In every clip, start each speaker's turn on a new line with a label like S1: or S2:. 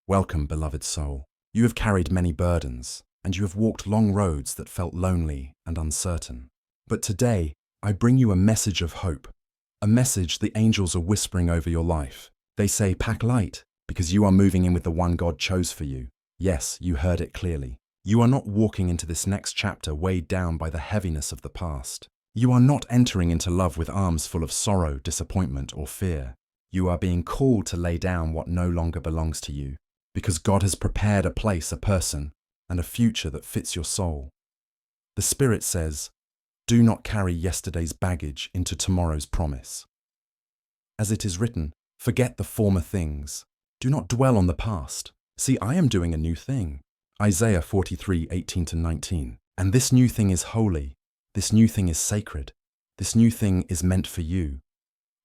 S1: Welcome, beloved soul. You have carried many burdens, and you have walked long roads that felt lonely and uncertain. But today, I bring you a message of hope, a message the angels are whispering over your life. They say, pack light, because you are moving in with the one God chose for you. Yes, you heard it clearly. You are not walking into this next chapter weighed down by the heaviness of the past. You are not entering into love with arms full of sorrow, disappointment, or fear. You are being called to lay down what no longer belongs to you, because God has prepared a place, a person, and a future that fits your soul. The Spirit says, do not carry yesterday's baggage into tomorrow's promise. As it is written, forget the former things. Do not dwell on the past. See, I am doing a new thing. Isaiah 43:18-19. And this new thing is holy. This new thing is sacred. This new thing is meant for you.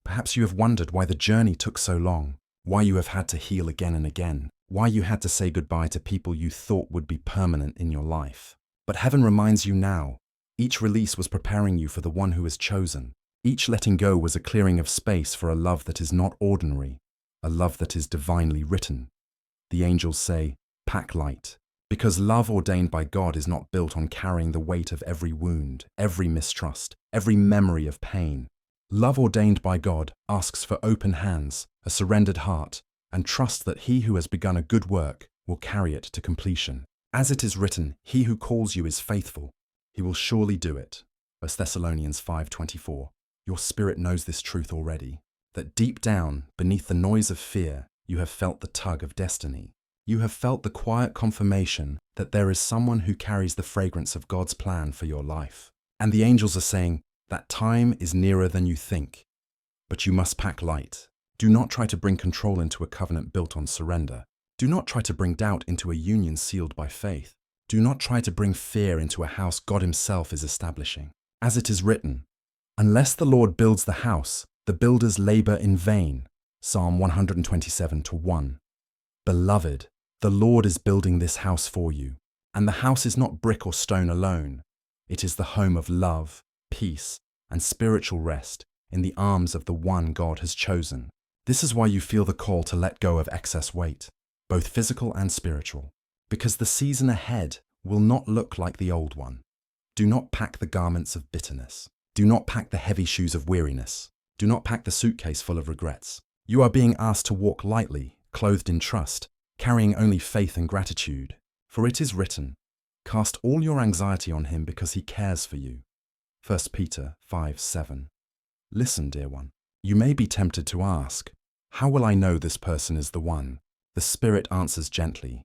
S1: Perhaps you have wondered why the journey took so long, why you have had to heal again and again, why you had to say goodbye to people you thought would be permanent in your life. But heaven reminds you now, each release was preparing you for the one who is chosen. Each letting go was a clearing of space for a love that is not ordinary, a love that is divinely written. The angels say, pack light, because love ordained by God is not built on carrying the weight of every wound, every mistrust, every memory of pain. Love ordained by God asks for open hands, a surrendered heart, and trust that he who has begun a good work will carry it to completion. As it is written, he who calls you is faithful. He will surely do it. 1 Thessalonians 5:24. Your spirit knows this truth already, that deep down, beneath the noise of fear, you have felt the tug of destiny. You have felt the quiet confirmation that there is someone who carries the fragrance of God's plan for your life. And the angels are saying, that time is nearer than you think. But you must pack light. Do not try to bring control into a covenant built on surrender. Do not try to bring doubt into a union sealed by faith. Do not try to bring fear into a house God himself is establishing. As it is written, unless the Lord builds the house, the builders labor in vain. Psalm 127:1. Beloved, the Lord is building this house for you. And the house is not brick or stone alone. It is the home of love, peace, and spiritual rest in the arms of the one God has chosen. This is why you feel the call to let go of excess weight, both physical and spiritual, because the season ahead will not look like the old one. Do not pack the garments of bitterness. Do not pack the heavy shoes of weariness. Do not pack the suitcase full of regrets. You are being asked to walk lightly, clothed in trust, carrying only faith and gratitude. For it is written, cast all your anxiety on him because he cares for you. 1 Peter 5:7. Listen, dear one. You may be tempted to ask, how will I know this person is the one? The Spirit answers gently.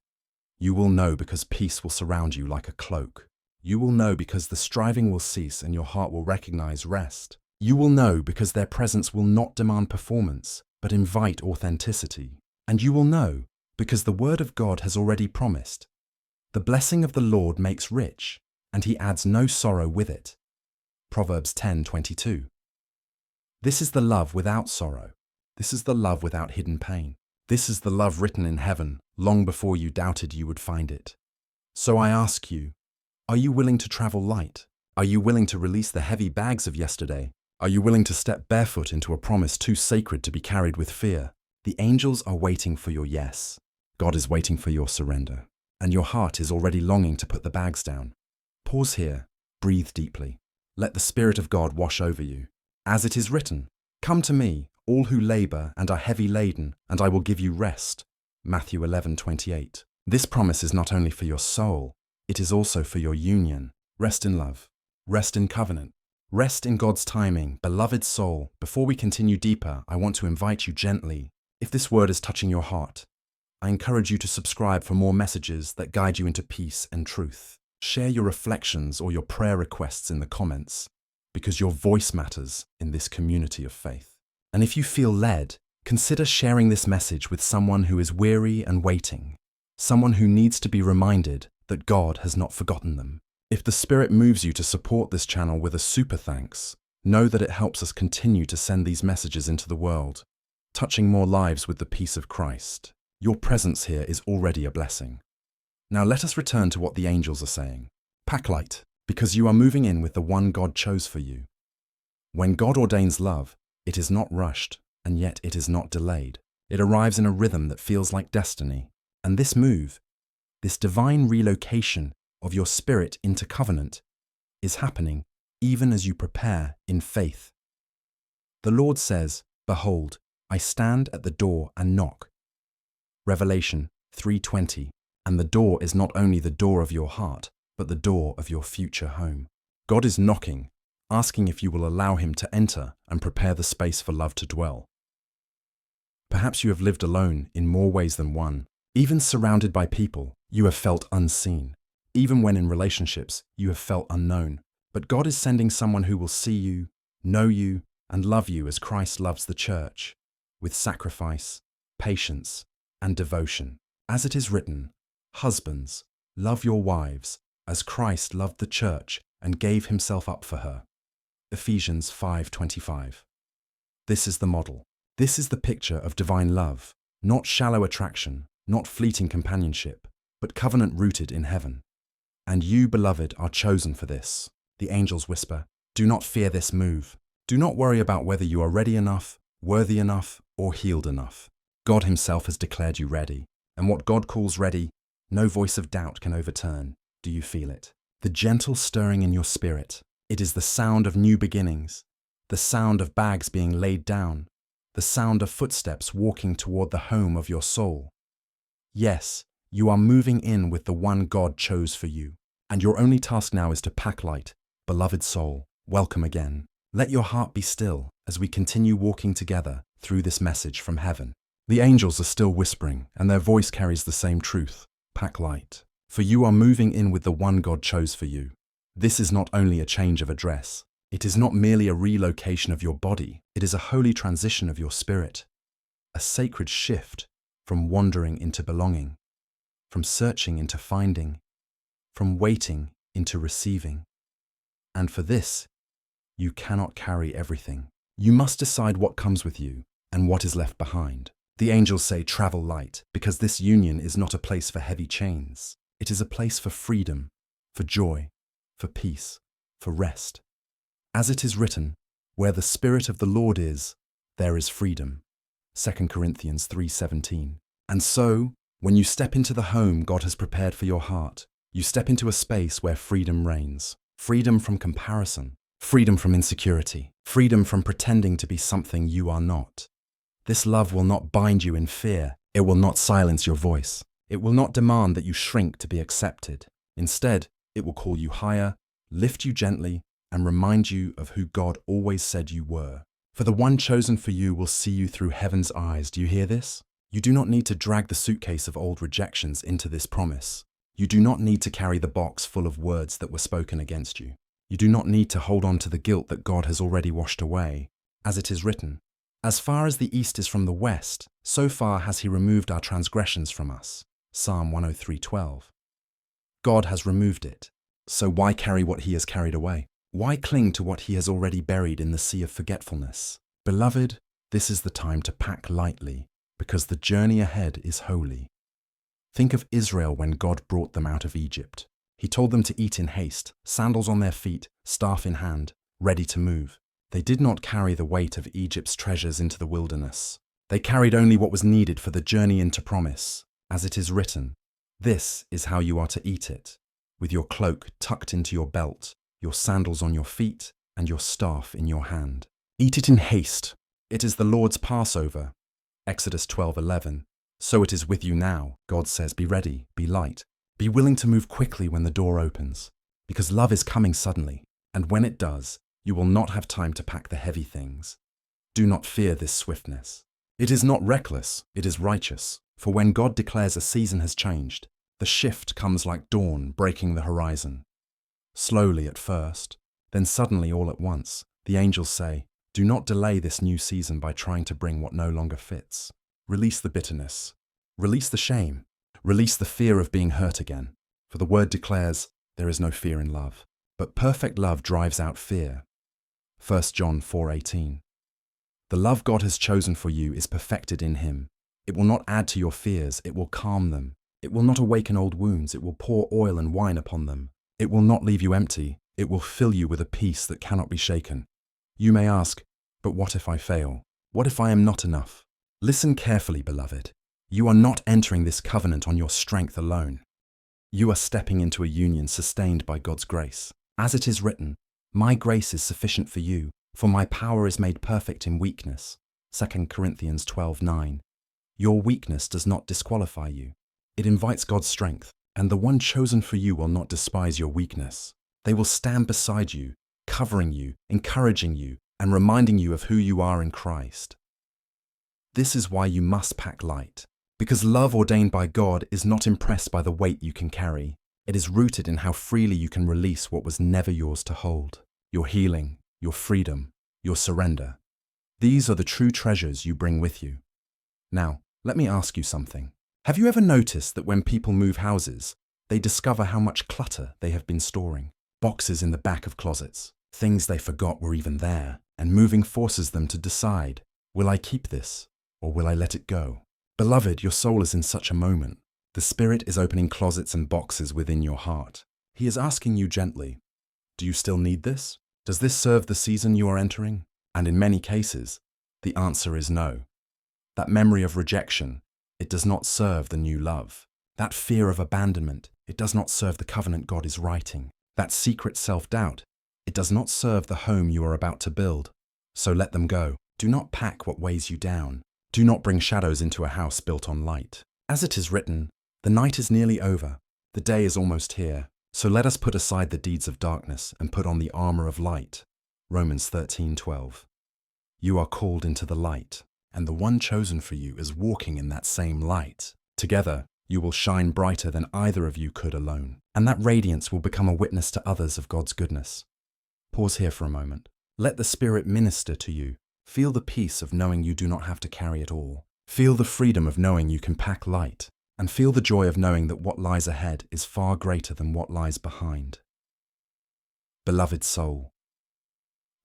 S1: You will know because peace will surround you like a cloak. You will know because the striving will cease and your heart will recognize rest. You will know because their presence will not demand performance, but invite authenticity. And you will know because the word of God has already promised. The blessing of the Lord makes rich, and he adds no sorrow with it. Proverbs 10:22. This is the love without sorrow. This is the love without hidden pain. This is the love written in heaven, long before you doubted you would find it. So I ask you, are you willing to travel light? Are you willing to release the heavy bags of yesterday? Are you willing to step barefoot into a promise too sacred to be carried with fear? The angels are waiting for your yes. God is waiting for your surrender. And your heart is already longing to put the bags down. Pause here, breathe deeply. Let the Spirit of God wash over you. As it is written, come to me, all who labor and are heavy laden, and I will give you rest. Matthew 11:28. This promise is not only for your soul, it is also for your union. Rest in love. Rest in covenant. Rest in God's timing. Beloved soul, before we continue deeper, I want to invite you gently. If this word is touching your heart, I encourage you to subscribe for more messages that guide you into peace and truth. Share your reflections or your prayer requests in the comments, because your voice matters in this community of faith. And if you feel led, consider sharing this message with someone who is weary and waiting, someone who needs to be reminded that God has not forgotten them. If the Spirit moves you to support this channel with a super thanks, know that it helps us continue to send these messages into the world, touching more lives with the peace of Christ. Your presence here is already a blessing. Now let us return to what the angels are saying. Pack light, because you are moving in with the one God chose for you. When God ordains love, it is not rushed, and yet it is not delayed. It arrives in a rhythm that feels like destiny. And this move, this divine relocation of your spirit into covenant, is happening even as you prepare in faith. The Lord says, "Behold, I stand at the door and knock." Revelation 3:20. And the door is not only the door of your heart, but the door of your future home. God is knocking, asking if you will allow Him to enter and prepare the space for love to dwell. Perhaps you have lived alone in more ways than one. Even surrounded by people, you have felt unseen. Even when in relationships, you have felt unknown. But God is sending someone who will see you, know you, and love you as Christ loves the church, with sacrifice, patience, and devotion. As it is written, "Husbands, love your wives, as Christ loved the church and gave himself up for her." Ephesians 5:25. This is the model. This is the picture of divine love, not shallow attraction, not fleeting companionship, but covenant rooted in heaven. And you, beloved, are chosen for this. The angels whisper, "Do not fear this move. Do not worry about whether you are ready enough, worthy enough, or healed enough. God himself has declared you ready. And what God calls ready, no voice of doubt can overturn. Do you feel it? The gentle stirring in your spirit. It is the sound of new beginnings, the sound of bags being laid down, the sound of footsteps walking toward the home of your soul. Yes, you are moving in with the one God chose for you. And your only task now is to pack light. Beloved soul, welcome again. Let your heart be still as we continue walking together through this message from heaven. The angels are still whispering, and their voice carries the same truth. Pack light. For you are moving in with the one God chose for you. This is not only a change of address. It is not merely a relocation of your body. It is a holy transition of your spirit. A sacred shift from wandering into belonging, from searching into finding, from waiting into receiving. And for this, you cannot carry everything. You must decide what comes with you and what is left behind. The angels say, "Travel light," because this union is not a place for heavy chains. It is a place for freedom, for joy, for peace, for rest. As it is written, "Where the Spirit of the Lord is, there is freedom." 2 Corinthians 3:17. And so, when you step into the home God has prepared for your heart, you step into a space where freedom reigns. Freedom from comparison, freedom from insecurity, freedom from pretending to be something you are not. This love will not bind you in fear. It will not silence your voice. It will not demand that you shrink to be accepted. Instead, it will call you higher, lift you gently, and remind you of who God always said you were. For the one chosen for you will see you through heaven's eyes. Do you hear this? You do not need to drag the suitcase of old rejections into this promise. You do not need to carry the box full of words that were spoken against you. You do not need to hold on to the guilt that God has already washed away. As it is written, "As far as the east is from the west, so far has he removed our transgressions from us." Psalm 103:12. God has removed it. So why carry what he has carried away? Why cling to what he has already buried in the sea of forgetfulness? Beloved, this is the time to pack lightly, because the journey ahead is holy. Think of Israel when God brought them out of Egypt. He told them to eat in haste, sandals on their feet, staff in hand, ready to move. They did not carry the weight of Egypt's treasures into the wilderness. They carried only what was needed for the journey into promise. As it is written, "This is how you are to eat it, with your cloak tucked into your belt, your sandals on your feet, and your staff in your hand. Eat it in haste. It is the Lord's Passover." Exodus 12:11. So it is with you now. God says, be ready, be light. Be willing to move quickly when the door opens, because love is coming suddenly, and when it does, you will not have time to pack the heavy things. Do not fear this swiftness. It is not reckless, it is righteous. For when God declares a season has changed, the shift comes like dawn breaking the horizon. Slowly at first, then suddenly all at once, the angels say, "Do not delay this new season by trying to bring what no longer fits." Release the bitterness. Release the shame. Release the fear of being hurt again. For the word declares, there is no fear in love, but perfect love drives out fear. 1 John 4:18. The love God has chosen for you is perfected in him. It will not add to your fears, it will calm them. It will not awaken old wounds, it will pour oil and wine upon them. It will not leave you empty, it will fill you with a peace that cannot be shaken. You may ask, but what if I fail? What if I am not enough? Listen carefully, beloved. You are not entering this covenant on your strength alone. You are stepping into a union sustained by God's grace. As it is written, "My grace is sufficient for you, for my power is made perfect in weakness." 2 Corinthians 12:9. Your weakness does not disqualify you. It invites God's strength, and the one chosen for you will not despise your weakness. They will stand beside you, covering you, encouraging you, and reminding you of who you are in Christ. This is why you must pack light, because love ordained by God is not impressed by the weight you can carry. It is rooted in how freely you can release what was never yours to hold. Your healing, your freedom, your surrender. These are the true treasures you bring with you. Now, let me ask you something. Have you ever noticed that when people move houses, they discover how much clutter they have been storing? Boxes in the back of closets, things they forgot were even there, and moving forces them to decide, will I keep this or will I let it go? Beloved, your soul is in such a moment. The Spirit is opening closets and boxes within your heart. He is asking you gently, do you still need this? Does this serve the season you are entering? And in many cases, the answer is no. That memory of rejection, it does not serve the new love. That fear of abandonment, it does not serve the covenant God is writing. That secret self-doubt, it does not serve the home you are about to build. So let them go. Do not pack what weighs you down. Do not bring shadows into a house built on light. As it is written, the night is nearly over, the day is almost here. So let us put aside the deeds of darkness and put on the armor of light. Romans 13:12. You are called into the light, and the one chosen for you is walking in that same light. Together, you will shine brighter than either of you could alone, and that radiance will become a witness to others of God's goodness. Pause here for a moment. Let the Spirit minister to you. Feel the peace of knowing you do not have to carry it all. Feel the freedom of knowing you can pack light, and feel the joy of knowing that what lies ahead is far greater than what lies behind. Beloved soul,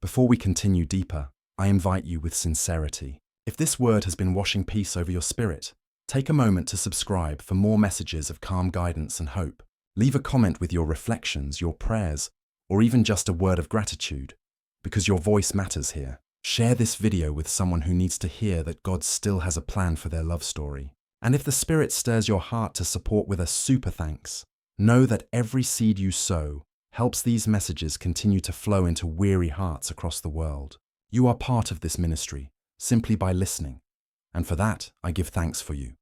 S1: before we continue deeper, I invite you with sincerity. If this word has been washing peace over your spirit, take a moment to subscribe for more messages of calm guidance and hope. Leave a comment with your reflections, your prayers, or even just a word of gratitude, because your voice matters here. Share this video with someone who needs to hear that God still has a plan for their love story. And if the Spirit stirs your heart to support with a super thanks, know that every seed you sow helps these messages continue to flow into weary hearts across the world. You are part of this ministry simply by listening, and for that I give thanks for you.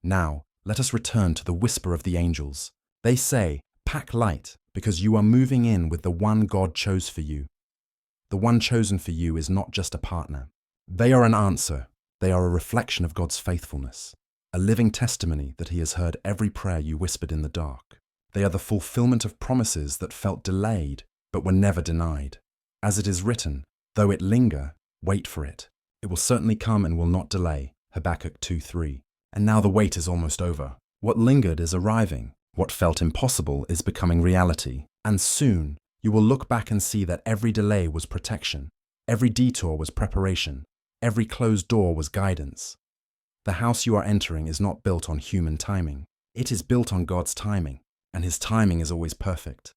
S1: Now, let us return to the whisper of the angels. They say, pack light, because you are moving in with the one God chose for you. The one chosen for you is not just a partner. They are an answer. They are a reflection of God's faithfulness, a living testimony that He has heard every prayer you whispered in the dark. They are the fulfillment of promises that felt delayed, but were never denied. As it is written, though it linger, wait for it. It will certainly come and will not delay. Habakkuk 2:3. And now the wait is almost over. What lingered is arriving. What felt impossible is becoming reality. And soon, you will look back and see that every delay was protection. Every detour was preparation. Every closed door was guidance. The house you are entering is not built on human timing. It is built on God's timing, and His timing is always perfect.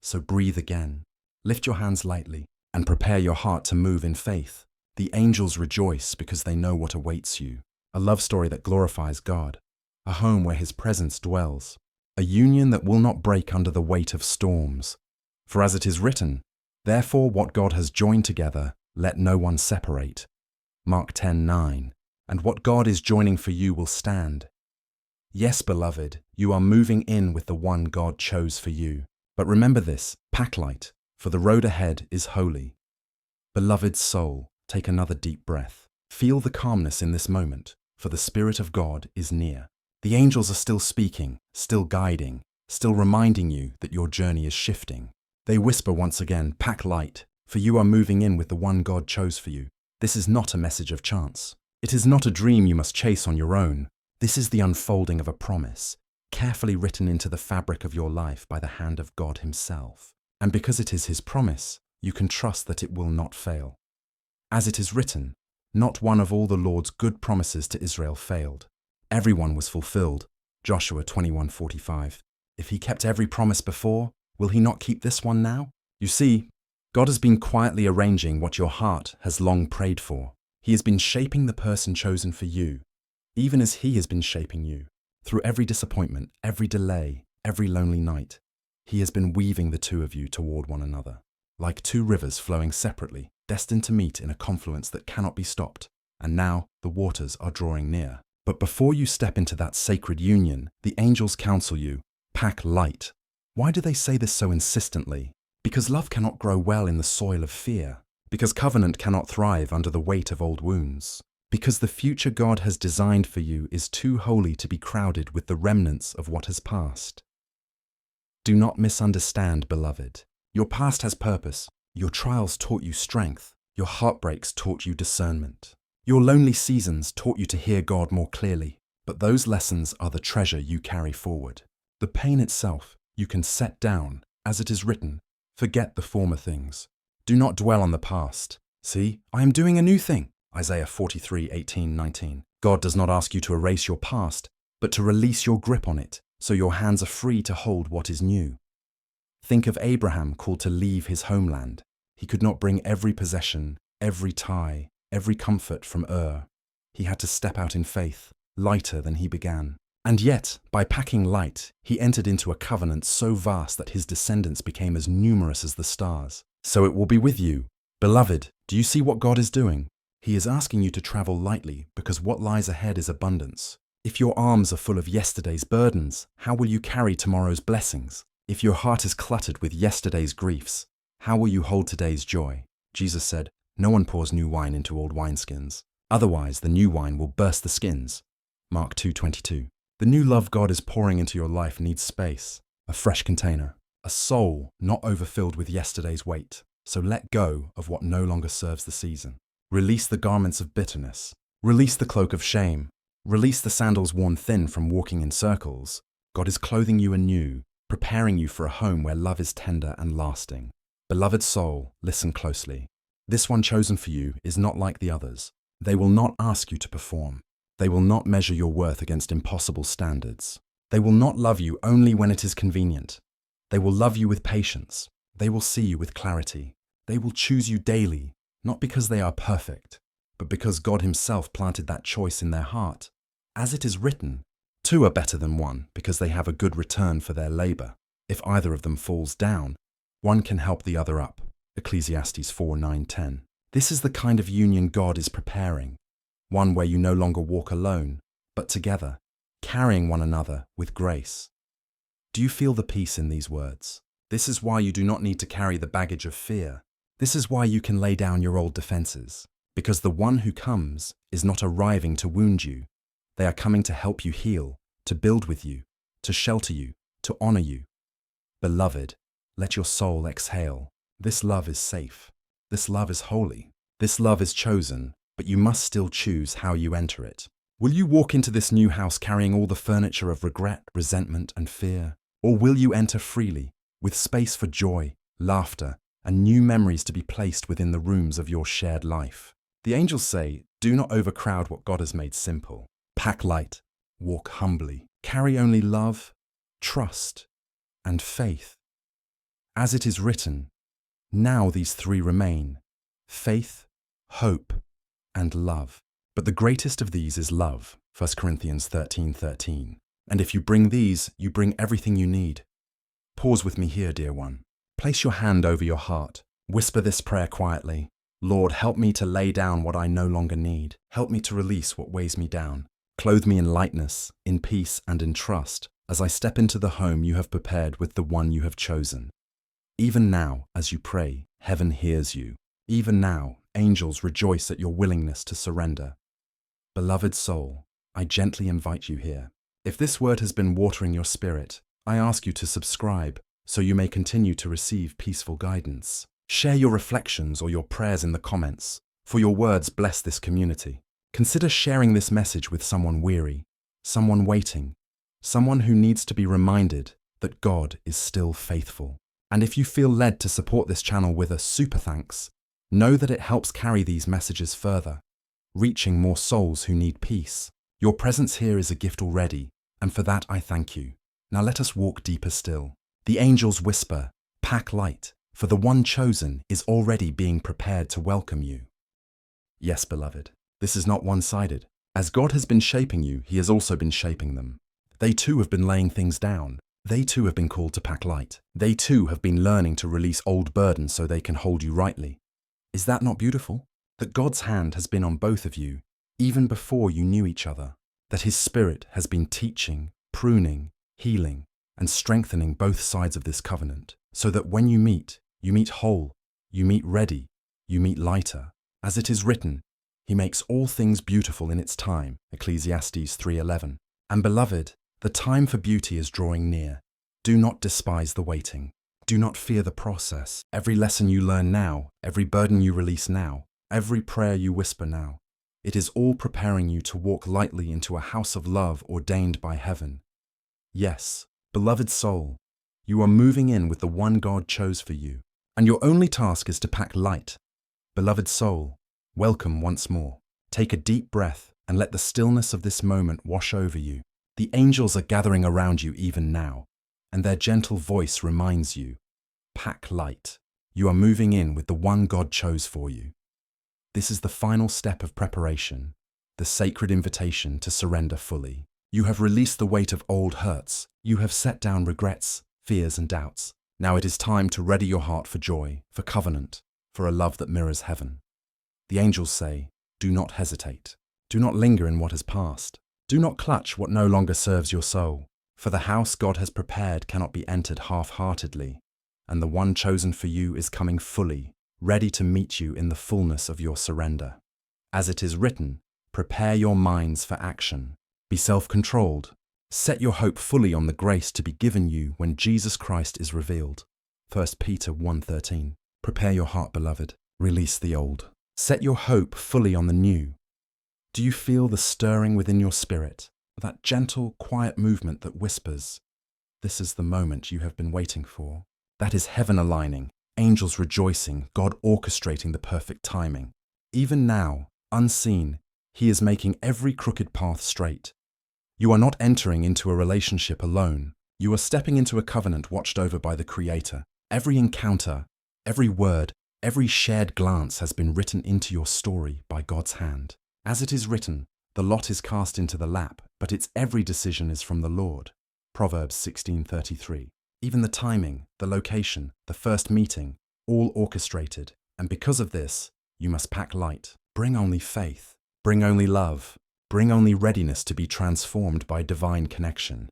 S1: So breathe again. Lift your hands lightly and prepare your heart to move in faith. The angels rejoice because they know what awaits you. A love story that glorifies God. A home where His presence dwells. A union that will not break under the weight of storms. For as it is written, therefore what God has joined together, let no one separate. Mark 10:9. And what God is joining for you will stand. Yes, beloved, you are moving in with the one God chose for you. But remember this, pack light, for the road ahead is holy. Beloved soul, take another deep breath. Feel the calmness in this moment, for the Spirit of God is near. The angels are still speaking, still guiding, still reminding you that your journey is shifting. They whisper once again, pack light, for you are moving in with the one God chose for you. This is not a message of chance. It is not a dream you must chase on your own. This is the unfolding of a promise, carefully written into the fabric of your life by the hand of God Himself. And because it is His promise, you can trust that it will not fail. As it is written, not one of all the Lord's good promises to Israel failed. Everyone was fulfilled. Joshua 21:45. If He kept every promise before, will He not keep this one now? You see, God has been quietly arranging what your heart has long prayed for. He has been shaping the person chosen for you. even as He has been shaping you. Through every disappointment, every delay, every lonely night, He has been weaving the two of you toward one another, like two rivers flowing separately, destined to meet in a confluence that cannot be stopped. And now the waters are drawing near. But before you step into that sacred union, the angels counsel you, pack light. Why do they say this so insistently? Because love cannot grow well in the soil of fear. Because covenant cannot thrive under the weight of old wounds. Because the future God has designed for you is too holy to be crowded with the remnants of what has passed. Do not misunderstand, beloved. Your past has purpose. Your trials taught you strength. Your heartbreaks taught you discernment. Your lonely seasons taught you to hear God more clearly. But those lessons are the treasure you carry forward. The pain itself you can set down, as it is written, forget the former things. Do not dwell on the past. See, I am doing a new thing. Isaiah 43:18-19. God does not ask you to erase your past, but to release your grip on it, so your hands are free to hold what is new. Think of Abraham called to leave his homeland. He could not bring every possession, every tie, every comfort from Ur. He had to step out in faith, lighter than he began. And yet, by packing light, he entered into a covenant so vast that his descendants became as numerous as the stars. So it will be with you. Beloved, do you see what God is doing? He is asking you to travel lightly because what lies ahead is abundance. If your arms are full of yesterday's burdens, how will you carry tomorrow's blessings? If your heart is cluttered with yesterday's griefs, how will you hold today's joy? Jesus said, "No one pours new wine into old wineskins. Otherwise, the new wine will burst the skins." Mark 2:22. The new love God is pouring into your life needs space, a fresh container, a soul not overfilled with yesterday's weight. So let go of what no longer serves the season. Release the garments of bitterness. Release the cloak of shame. Release the sandals worn thin from walking in circles. God is clothing you anew, preparing you for a home where love is tender and lasting. Beloved soul, listen closely. This one chosen for you is not like the others. They will not ask you to perform. They will not measure your worth against impossible standards. They will not love you only when it is convenient. They will love you with patience. They will see you with clarity. They will choose you daily, not because they are perfect, but because God Himself planted that choice in their heart. As it is written, two are better than one because they have a good return for their labor. If either of them falls down, one can help the other up. Ecclesiastes 4:9-10. This is the kind of union God is preparing, one where you no longer walk alone, but together, carrying one another with grace. Do you feel the peace in these words? This is why you do not need to carry the baggage of fear. This is why you can lay down your old defenses, because the one who comes is not arriving to wound you. They are coming to help you heal, to build with you, to shelter you, to honor you. Beloved, let your soul exhale. This love is safe. This love is holy. This love is chosen, but you must still choose how you enter it. Will you walk into this new house carrying all the furniture of regret, resentment, and fear? Or will you enter freely, with space for joy, laughter, and new memories to be placed within the rooms of your shared life? The angels say, do not overcrowd what God has made simple. Pack light, walk humbly, carry only love, trust, and faith. As it is written, now these three remain: faith, hope, and love. But the greatest of these is love, 1 Corinthians 13:13. And if you bring these, you bring everything you need. Pause with me here, dear one. Place your hand over your heart. Whisper this prayer quietly. Lord, help me to lay down what I no longer need. Help me to release what weighs me down. Clothe me in lightness, in peace, and in trust, as I step into the home you have prepared with the one you have chosen. Even now, as you pray, heaven hears you. Even now, angels rejoice at your willingness to surrender. Beloved soul, I gently invite you here. If this word has been watering your spirit, I ask you to subscribe so you may continue to receive peaceful guidance. Share your reflections or your prayers in the comments, for your words bless this community. Consider sharing this message with someone weary, someone waiting, someone who needs to be reminded that God is still faithful. And if you feel led to support this channel with a super thanks, know that it helps carry these messages further, reaching more souls who need peace. Your presence here is a gift already, and for that I thank you. Now let us walk deeper still. The angels whisper, pack light, for the one chosen is already being prepared to welcome you. Yes, beloved, this is not one-sided. As God has been shaping you, He has also been shaping them. They too have been laying things down. They too have been called to pack light. They too have been learning to release old burdens so they can hold you rightly. Is that not beautiful? That God's hand has been on both of you, even before you knew each other. That His Spirit has been teaching, pruning, healing, and strengthening both sides of this covenant, so that when you meet whole, you meet ready, you meet lighter. As it is written, He makes all things beautiful in its time, Ecclesiastes 3:11. And beloved, the time for beauty is drawing near. Do not despise the waiting. Do not fear the process. Every lesson you learn now, every burden you release now, every prayer you whisper now, it is all preparing you to walk lightly into a house of love ordained by heaven. Yes, beloved soul, you are moving in with the one God chose for you, and your only task is to pack light. Beloved soul, welcome once more. Take a deep breath and let the stillness of this moment wash over you. The angels are gathering around you even now, and their gentle voice reminds you, pack light. You are moving in with the one God chose for you. This is the final step of preparation, the sacred invitation to surrender fully. You have released the weight of old hurts. You have set down regrets, fears, and doubts. Now it is time to ready your heart for joy, for covenant, for a love that mirrors heaven. The angels say, do not hesitate. Do not linger in what has passed. Do not clutch what no longer serves your soul. For the house God has prepared cannot be entered half-heartedly, and the one chosen for you is coming fully, ready to meet you in the fullness of your surrender. As it is written, prepare your minds for action. Be self-controlled. Set your hope fully on the grace to be given you when Jesus Christ is revealed. 1 Peter 1:13. Prepare your heart, beloved. Release the old. Set your hope fully on the new. Do you feel the stirring within your spirit, that gentle, quiet movement that whispers, this is the moment you have been waiting for? That is heaven aligning, angels rejoicing, God orchestrating the perfect timing. Even now, unseen, He is making every crooked path straight. You are not entering into a relationship alone. You are stepping into a covenant watched over by the Creator. Every encounter, every word, every shared glance has been written into your story by God's hand. As it is written, the lot is cast into the lap, but its every decision is from the Lord. Proverbs 16:33. Even the timing, the location, the first meeting, all orchestrated. And because of this, you must pack light. Bring only faith. Bring only love. Bring only readiness to be transformed by divine connection.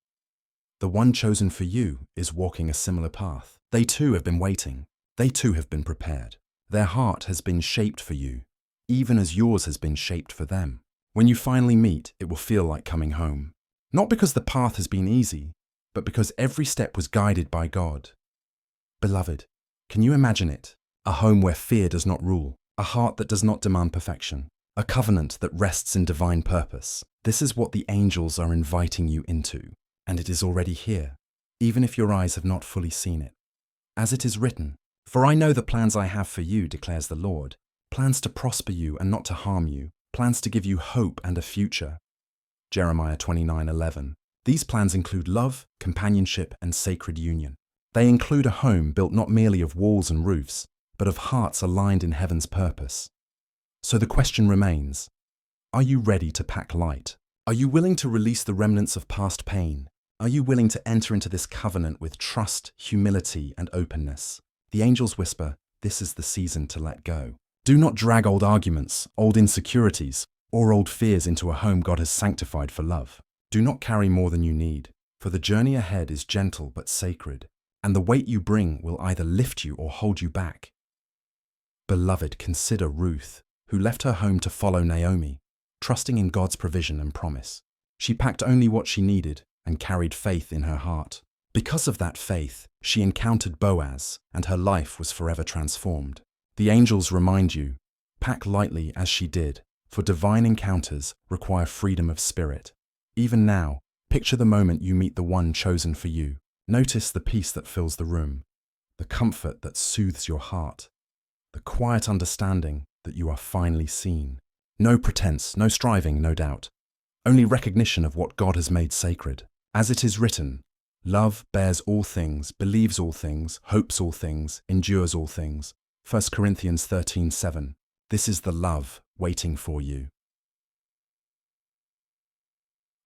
S1: The one chosen for you is walking a similar path. They too have been waiting. They too have been prepared. Their heart has been shaped for you, even as yours has been shaped for them. When you finally meet, it will feel like coming home. Not because the path has been easy, but because every step was guided by God. Beloved, can you imagine it? A home where fear does not rule, a heart that does not demand perfection, a covenant that rests in divine purpose. This is what the angels are inviting you into, and it is already here, even if your eyes have not fully seen it. As it is written, for I know the plans I have for you, declares the Lord, plans to prosper you and not to harm you, plans to give you hope and a future. Jeremiah 29:11. These plans include love, companionship, and sacred union. They include a home built not merely of walls and roofs, but of hearts aligned in heaven's purpose. So the question remains, are you ready to pack light? Are you willing to release the remnants of past pain? Are you willing to enter into this covenant with trust, humility, and openness? The angels whisper, this is the season to let go. Do not drag old arguments, old insecurities, or old fears into a home God has sanctified for love. Do not carry more than you need, for the journey ahead is gentle but sacred, and the weight you bring will either lift you or hold you back. Beloved, consider Ruth, who left her home to follow Naomi, trusting in God's provision and promise. She packed only what she needed and carried faith in her heart. Because of that faith, she encountered Boaz, and her life was forever transformed. The angels remind you, pack lightly as she did, for divine encounters require freedom of spirit. Even now, picture the moment you meet the one chosen for you. Notice the peace that fills the room, the comfort that soothes your heart, the quiet understanding that you are finally seen. No pretense, no striving, no doubt. Only recognition of what God has made sacred. As it is written, love bears all things, believes all things, hopes all things, endures all things. 1 Corinthians 13:7. This is the love waiting for you.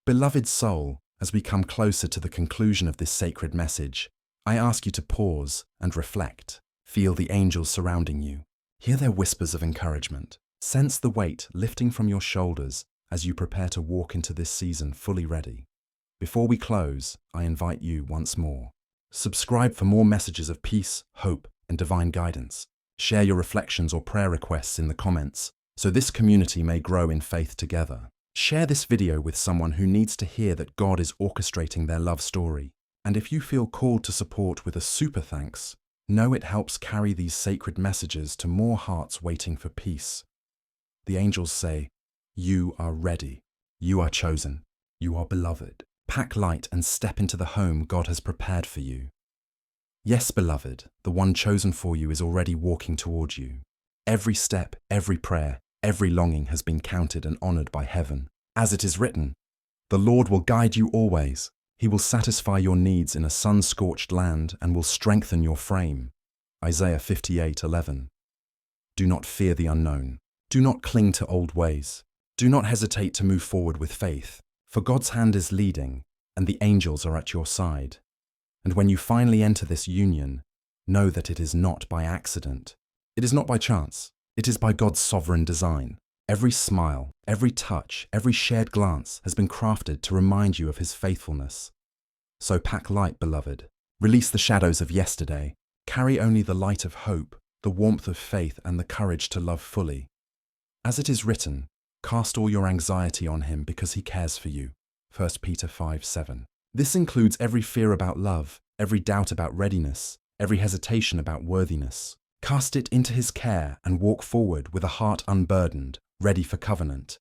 S1: Beloved soul, as we come closer to the conclusion of this sacred message, I ask you to pause and reflect. Feel the angels surrounding you. Hear their whispers of encouragement. Sense the weight lifting from your shoulders as you prepare to walk into this season fully ready. Before we close, I invite you once more. Subscribe for more messages of peace, hope, and divine guidance. Share your reflections or prayer requests in the comments so this community may grow in faith together. Share this video with someone who needs to hear that God is orchestrating their love story. And if you feel called to support with a super thanks, know it helps carry these sacred messages to more hearts waiting for peace. The angels say, "You are ready. You are chosen. You are beloved. Pack light and step into the home God has prepared for you." Yes, beloved, the one chosen for you is already walking toward you. Every step, every prayer, every longing has been counted and honored by heaven. As it is written, "The Lord will guide you always. He will satisfy your needs in a sun-scorched land and will strengthen your frame." Isaiah 58:11. Do not fear the unknown. Do not cling to old ways. Do not hesitate to move forward with faith, for God's hand is leading and the angels are at your side. And when you finally enter this union, know that it is not by accident. It is not by chance. It is by God's sovereign design. Every smile, every touch, every shared glance has been crafted to remind you of His faithfulness. So pack light, beloved. Release the shadows of yesterday. Carry only the light of hope, the warmth of faith, and the courage to love fully. As it is written, cast all your anxiety on Him because He cares for you. 1 Peter 5:7. This includes every fear about love, every doubt about readiness, every hesitation about worthiness. Cast it into His care and walk forward with a heart unburdened, ready for covenant.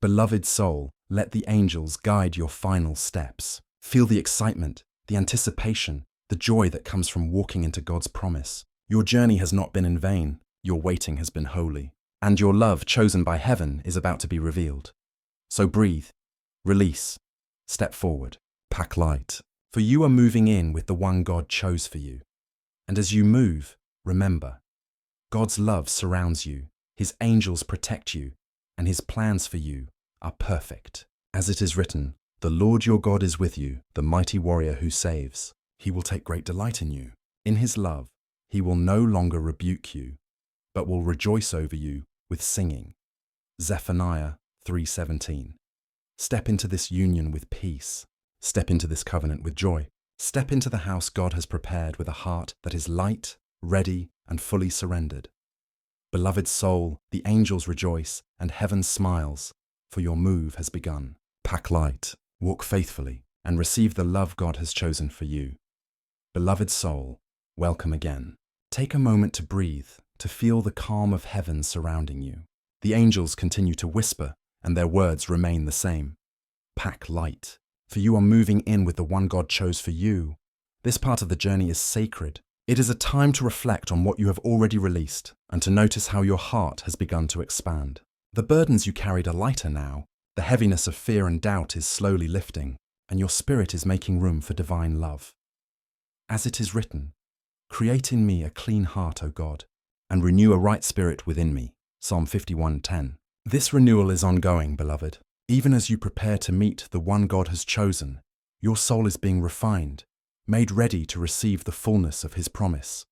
S1: Beloved soul, let the angels guide your final steps. Feel the excitement, the anticipation, the joy that comes from walking into God's promise. Your journey has not been in vain. Your waiting has been holy. And your love chosen by heaven is about to be revealed. So breathe, release, step forward, pack light. For you are moving in with the one God chose for you. And as you move, remember, God's love surrounds you, His angels protect you, and His plans for you are perfect. As it is written, "The Lord your God is with you, the mighty warrior who saves. He will take great delight in you. In His love, He will no longer rebuke you, but will rejoice over you with singing." Zephaniah 3:17. Step into this union with peace. Step into this covenant with joy. Step into the house God has prepared with a heart that is light, ready, and fully surrendered. Beloved soul, the angels rejoice and heaven smiles, for your move has begun. Pack light, walk faithfully, and receive the love God has chosen for you. Beloved soul, welcome again. Take a moment to breathe, to feel the calm of heaven surrounding you. The angels continue to whisper, and their words remain the same. Pack light, for you are moving in with the one God chose for you. This part of the journey is sacred. It is a time to reflect on what you have already released and to notice how your heart has begun to expand. The burdens you carried are lighter now. The heaviness of fear and doubt is slowly lifting, and your spirit is making room for divine love. As it is written, "Create in me a clean heart, O God, and renew a right spirit within me." Psalm 51:10. This renewal is ongoing, beloved. Even as you prepare to meet the one God has chosen, your soul is being refined, made ready to receive the fullness of His promise.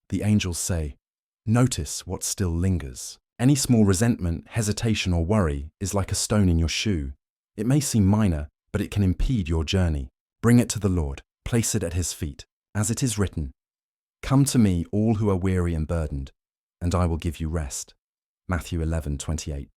S1: The angels say, "Notice what still lingers." Any small resentment, hesitation, or worry is like a stone in your shoe. It may seem minor, but it can impede your journey. Bring it to the Lord. Place it at His feet. As it is written, "Come to me, all who are weary and burdened, and I will give you rest." Matthew 11:28.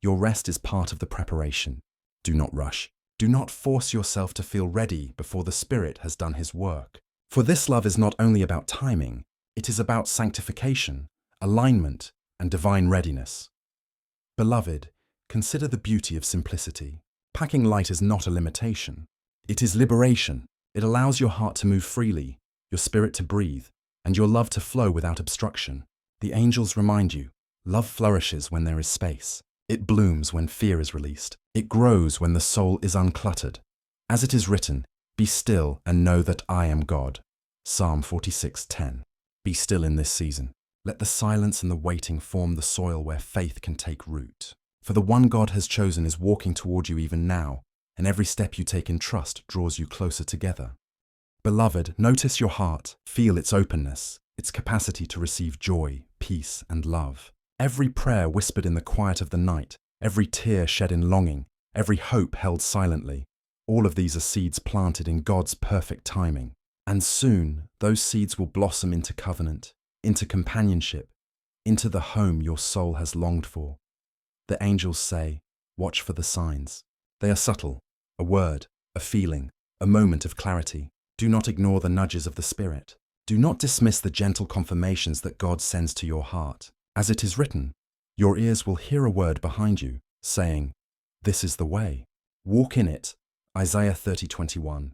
S1: Your rest is part of the preparation. Do not rush. Do not force yourself to feel ready before the Spirit has done His work. For this love is not only about timing, it is about sanctification, alignment, and divine readiness. Beloved, consider the beauty of simplicity. Packing light is not a limitation. It is liberation. It allows your heart to move freely, your spirit to breathe, and your love to flow without obstruction. The angels remind you, love flourishes when there is space. It blooms when fear is released. It grows when the soul is uncluttered. As it is written, "Be still and know that I am God." Psalm 46:10. Be still in this season. Let the silence and the waiting form the soil where faith can take root. For the one God has chosen is walking toward you even now, and every step you take in trust draws you closer together. Beloved, notice your heart, feel its openness, its capacity to receive joy, peace, and love. Every prayer whispered in the quiet of the night, every tear shed in longing, every hope held silently, all of these are seeds planted in God's perfect timing. And soon, those seeds will blossom into covenant, into companionship, into the home your soul has longed for. The angels say, watch for the signs. They are subtle, a word, a feeling, a moment of clarity. Do not ignore the nudges of the Spirit. Do not dismiss the gentle confirmations that God sends to your heart. As it is written, your ears will hear a word behind you, saying, this is the way. Walk in it. Isaiah 30:21.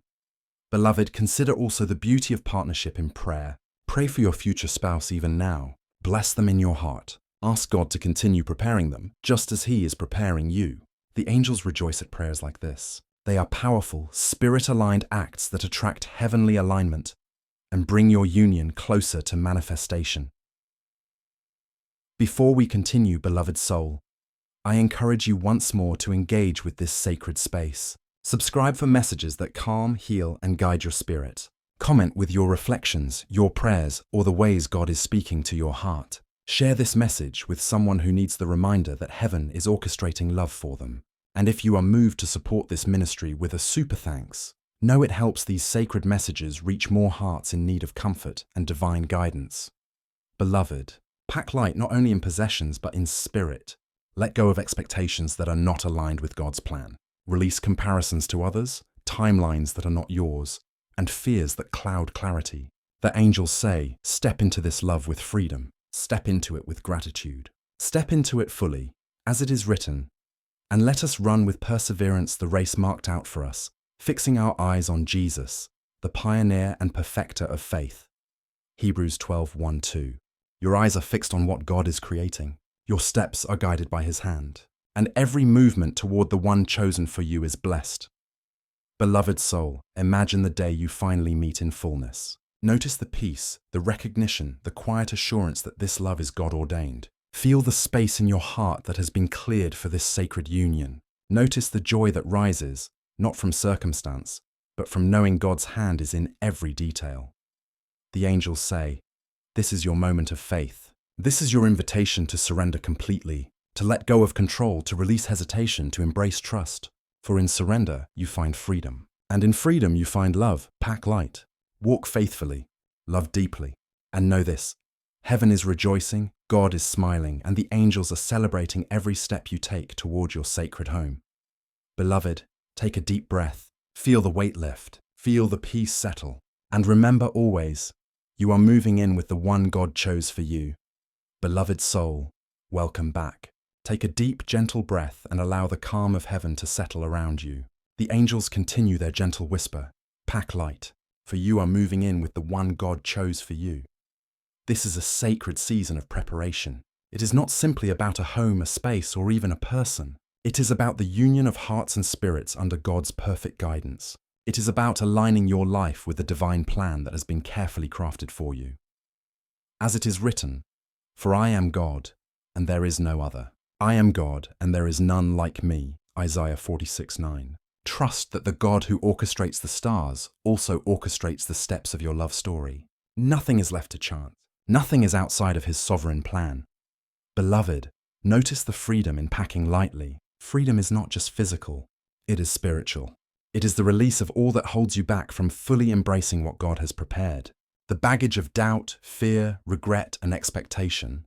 S1: Beloved, consider also the beauty of partnership in prayer. Pray for your future spouse even now. Bless them in your heart. Ask God to continue preparing them, just as He is preparing you. The angels rejoice at prayers like this. They are powerful, spirit-aligned acts that attract heavenly alignment and bring your union closer to manifestation. Before we continue, beloved soul, I encourage you once more to engage with this sacred space. Subscribe for messages that calm, heal, and guide your spirit. Comment with your reflections, your prayers, or the ways God is speaking to your heart. Share this message with someone who needs the reminder that heaven is orchestrating love for them. And if you are moved to support this ministry with a super thanks, know it helps these sacred messages reach more hearts in need of comfort and divine guidance. Beloved, pack light not only in possessions but in spirit. Let go of expectations that are not aligned with God's plan. Release comparisons to others, timelines that are not yours, and fears that cloud clarity. The angels say, step into this love with freedom. Step into it with gratitude. Step into it fully, as it is written, and let us run with perseverance the race marked out for us, fixing our eyes on Jesus, the pioneer and perfecter of faith. Hebrews 12:1-2. Your eyes are fixed on what God is creating. Your steps are guided by His hand, and every movement toward the one chosen for you is blessed. Beloved soul, imagine the day you finally meet in fullness. Notice the peace, the recognition, the quiet assurance that this love is God-ordained. Feel the space in your heart that has been cleared for this sacred union. Notice the joy that rises, not from circumstance, but from knowing God's hand is in every detail. The angels say, this is your moment of faith. This is your invitation to surrender completely, to let go of control, to release hesitation, to embrace trust. For in surrender, you find freedom. And in freedom, you find love. Pack light. Walk faithfully. Love deeply. And know this, heaven is rejoicing, God is smiling, and the angels are celebrating every step you take toward your sacred home. Beloved, take a deep breath. Feel the weight lift. Feel the peace settle. And remember always, you are moving in with the one God chose for you. Beloved soul, welcome back. Take a deep, gentle breath and allow the calm of heaven to settle around you. The angels continue their gentle whisper, pack light, for you are moving in with the one God chose for you. This is a sacred season of preparation. It is not simply about a home, a space, or even a person. It is about the union of hearts and spirits under God's perfect guidance. It is about aligning your life with the divine plan that has been carefully crafted for you. As it is written, for I am God, and there is no other. I am God, and there is none like me. Isaiah 46:9. Trust that the God who orchestrates the stars also orchestrates the steps of your love story. Nothing is left to chance. Nothing is outside of His sovereign plan. Beloved, notice the freedom in packing lightly. Freedom is not just physical, it is spiritual. It is the release of all that holds you back from fully embracing what God has prepared. The baggage of doubt, fear, regret, and expectation.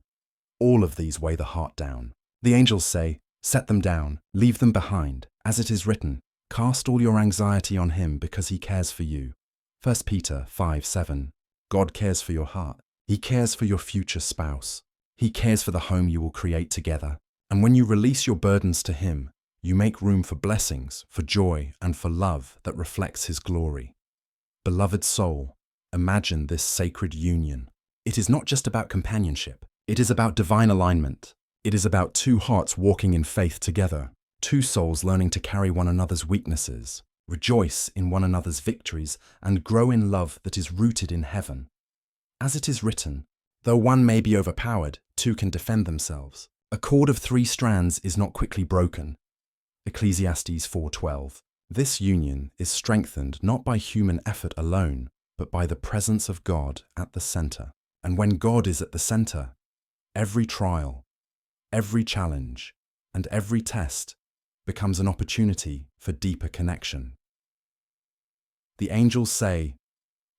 S1: All of these weigh the heart down. The angels say, set them down, leave them behind. As it is written, cast all your anxiety on Him because He cares for you. 1 Peter 5:7. God cares for your heart. He cares for your future spouse. He cares for the home you will create together. And when you release your burdens to Him, you make room for blessings, for joy, and for love that reflects His glory. Beloved soul, imagine this sacred union. It is not just about companionship. It is about divine alignment. It is about two hearts walking in faith together, two souls learning to carry one another's weaknesses, rejoice in one another's victories, and grow in love that is rooted in heaven. As it is written, though one may be overpowered, two can defend themselves. A cord of 3 strands is not quickly broken. Ecclesiastes 4:12. This union is strengthened not by human effort alone, but by the presence of God at the center. And when God is at the center, every trial, every challenge, and every test becomes an opportunity for deeper connection. The angels say,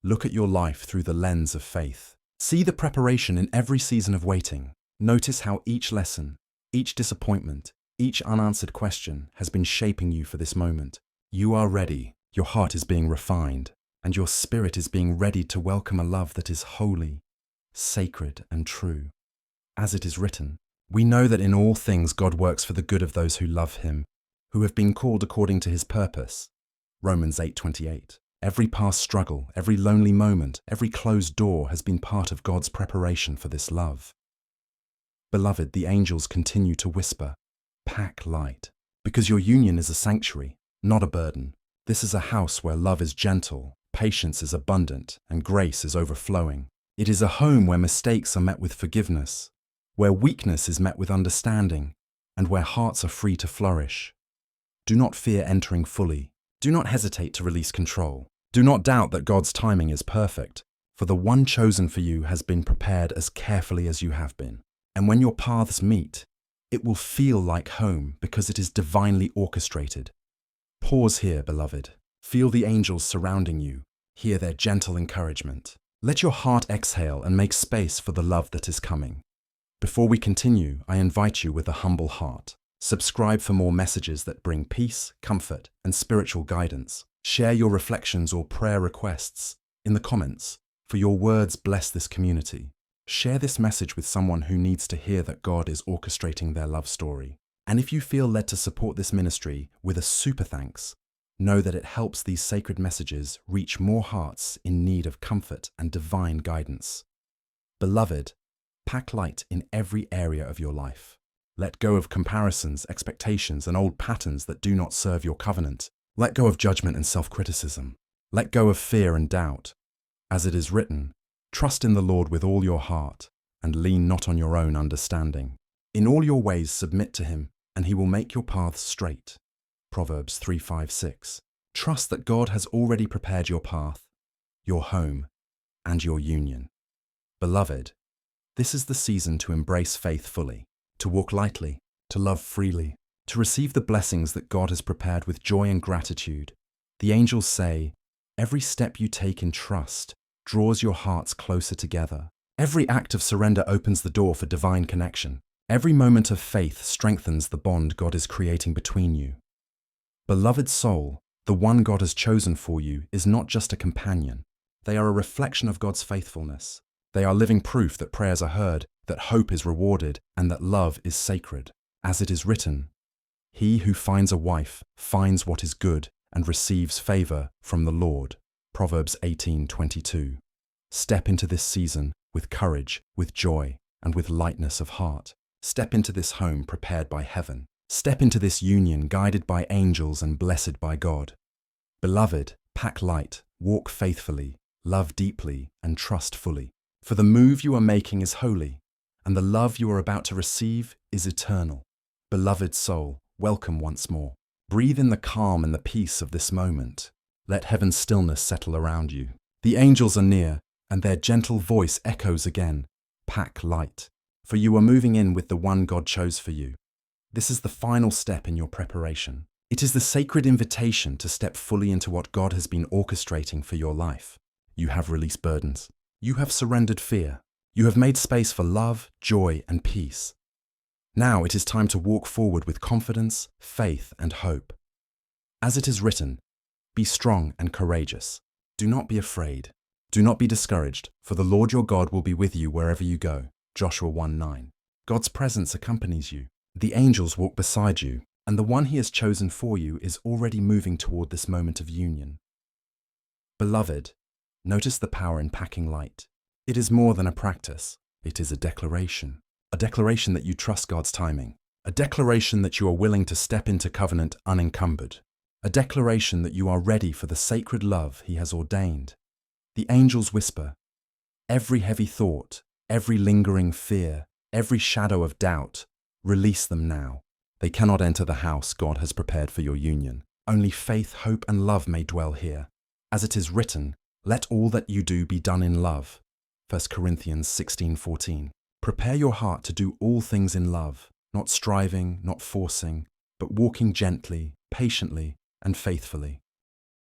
S1: look at your life through the lens of faith. See the preparation in every season of waiting. Notice how each lesson, each disappointment, each unanswered question has been shaping you for this moment. You are ready, your heart is being refined, and your spirit is being ready to welcome a love that is holy, sacred, and true. As it is written, we know that in all things God works for the good of those who love him, who have been called according to his purpose. Romans 8:28. Every past struggle, every lonely moment, every closed door has been part of God's preparation for this love. Beloved, the angels continue to whisper, pack light, because your union is a sanctuary, not a burden. This is a house where love is gentle, patience is abundant, and grace is overflowing. It is a home where mistakes are met with forgiveness, where weakness is met with understanding, and where hearts are free to flourish. Do not fear entering fully. Do not hesitate to release control. Do not doubt that God's timing is perfect, for the one chosen for you has been prepared as carefully as you have been. And when your paths meet, it will feel like home because it is divinely orchestrated. Pause here, beloved. Feel the angels surrounding you. Hear their gentle encouragement. Let your heart exhale and make space for the love that is coming. Before we continue, I invite you with a humble heart. Subscribe for more messages that bring peace, comfort, and spiritual guidance. Share your reflections or prayer requests in the comments, for your words bless this community. Share this message with someone who needs to hear that God is orchestrating their love story. And if you feel led to support this ministry with a super thanks, know that it helps these sacred messages reach more hearts in need of comfort and divine guidance. Beloved, pack light in every area of your life. Let go of comparisons, expectations, and old patterns that do not serve your covenant. Let go of judgment and self-criticism. Let go of fear and doubt. As it is written, trust in the Lord with all your heart, and lean not on your own understanding. In all your ways submit to him, and he will make your paths straight. Proverbs 3:5-6. Trust that God has already prepared your path, your home, and your union. Beloved, this is the season to embrace faith fully, to walk lightly, to love freely, to receive the blessings that God has prepared with joy and gratitude. The angels say, every step you take in trust draws your hearts closer together. Every act of surrender opens the door for divine connection. Every moment of faith strengthens the bond God is creating between you. Beloved soul, the one God has chosen for you is not just a companion. They are a reflection of God's faithfulness. They are living proof that prayers are heard, that hope is rewarded, and that love is sacred. As it is written, he who finds a wife finds what is good and receives favor from the Lord. Proverbs 18:22. Step into this season with courage, with joy, and with lightness of heart. Step into this home prepared by heaven. Step into this union guided by angels and blessed by God. Beloved, pack light, walk faithfully, love deeply, and trust fully. For the move you are making is holy, and the love you are about to receive is eternal. Beloved soul, welcome once more. Breathe in the calm and the peace of this moment. Let heaven's stillness settle around you. The angels are near, and their gentle voice echoes again. Pack light, for you are moving in with the one God chose for you. This is the final step in your preparation. It is the sacred invitation to step fully into what God has been orchestrating for your life. You have released burdens. You have surrendered fear. You have made space for love, joy, and peace. Now it is time to walk forward with confidence, faith, and hope. As it is written, be strong and courageous. Do not be afraid. Do not be discouraged, for the Lord your God will be with you wherever you go. Joshua 1:9. God's presence accompanies you. The angels walk beside you, and the one he has chosen for you is already moving toward this moment of union. Beloved, notice the power in packing light. It is more than a practice. It is a declaration. A declaration that you trust God's timing. A declaration that you are willing to step into covenant unencumbered. A declaration that you are ready for the sacred love he has ordained. The angels whisper, every heavy thought, every lingering fear, every shadow of doubt, release them now. They cannot enter the house God has prepared for your union. Only faith, hope, and love may dwell here. As it is written, let all that you do be done in love. 1 Corinthians 16:14. Prepare your heart to do all things in love, not striving, not forcing, but walking gently, patiently, and faithfully.